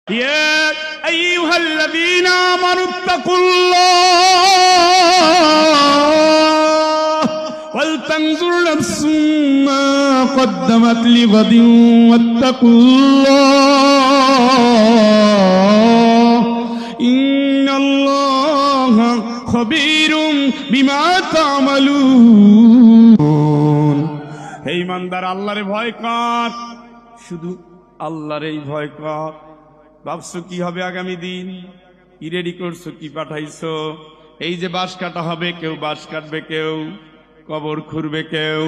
يا أيها الذين آمنوا اتقوا الله ولتنظر نفس ما قدمت لغد واتقوا الله إن الله خبير بما تعملون হে ইমানদার আল্লাহর ভয় কর শুধু আল্লাহরই ভয় কর ভাবছো কি হবে আগামী দিন কি রেডি করছো কি পাঠাইছো এই যে বাঁশ কাটা হবে কেউ বাঁশ কাটবে কেউ কবর খুঁড়বে কেউ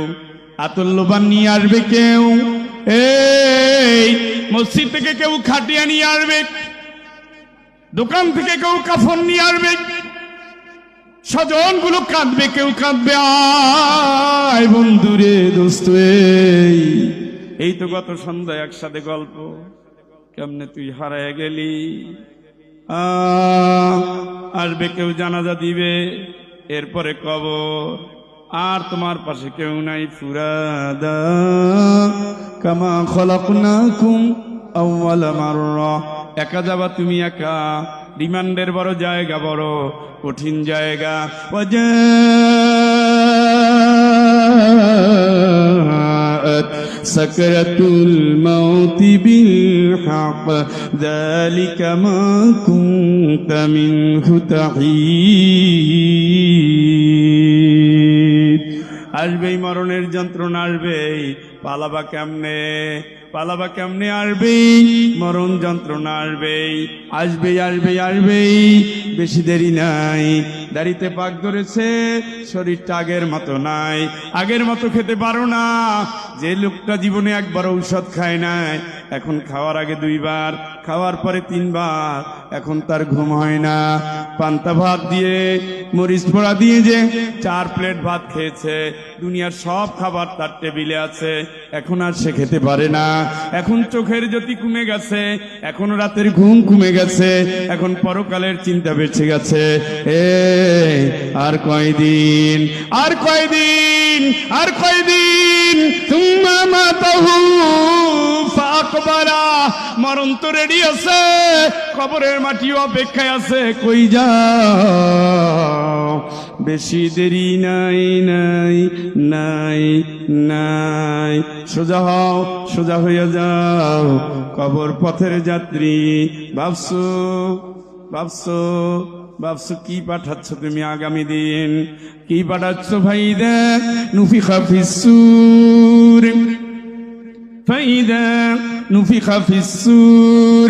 আতল্যবান নিয়ে আসবে কেউ এই মসজিদ থেকে কেউ খাটিয়া নিয়ে আসবে দোকান থেকে কেউ কাফন নিয়ে আসবে স্বজনগুলো কাঁদবে কেউ কাঁদবে আয় বন্ধুরে দোস্ত এই তো গত সন্ধ্যায় একসাথে গল্প কেমনে তুই হারায় গেলি আসবে কেউ জানাজা দিবে এরপরে কবর আর তোমার পাশে কেউ নাই ফুরাদা কামা খলাকনাকুম আউয়ালা মাররা একা যাবা তুমি একা রিমান্ডের বড় জায়গা বড় কঠিন জায়গা সাকরাতুল মাউতি বিল হক যালিকা মা কুনতা মিনহু তাহিদ আসবেই মরণের যন্ত্রণা আসবেই পালাবা কেমনে আসবেই মরণ যন্ত্রণা আসবেই বেশি দেরি নাই দাড়িতে পাক ধরেছে শরীরটা আগের মতো নাই আগের মতো খেতে পারো না যে লোকটা জীবনে একবার ঔষধ খায় নাই এখন খাওয়ার আগে 2 বার খাওয়ার পরে 3 বার এখন তার ঘুম হয় না পান্তা ভাত দিয়ে মরিচ পোড়া দিয়ে যে 4 প্লেট ভাত খেয়েছে দুনিয়ার সব খাবার তার টেবিলে আছে এখন আর সে খেতে পারে না এখন চোখের জ্যোতি কমে গেছে এখন রাতের ঘুম কমে গেছে এখন পরকালের চিন্তা বেঁচে গেছে আর কয়দিন তুম্মা মাতাহু ফাকবারা মরণ তো রেডি আছে কবরের মাটি অপেক্ষায় আছে কই যাও বেশি দেরি নাই সোজা হইয়া যাও কবর পথের যাত্রী ভাবছো কি পাঠাচ্ছ তুমি আগামী দিন কি পাঠাচ্ছ ভাই দেখ নুফিখা ফিস সূর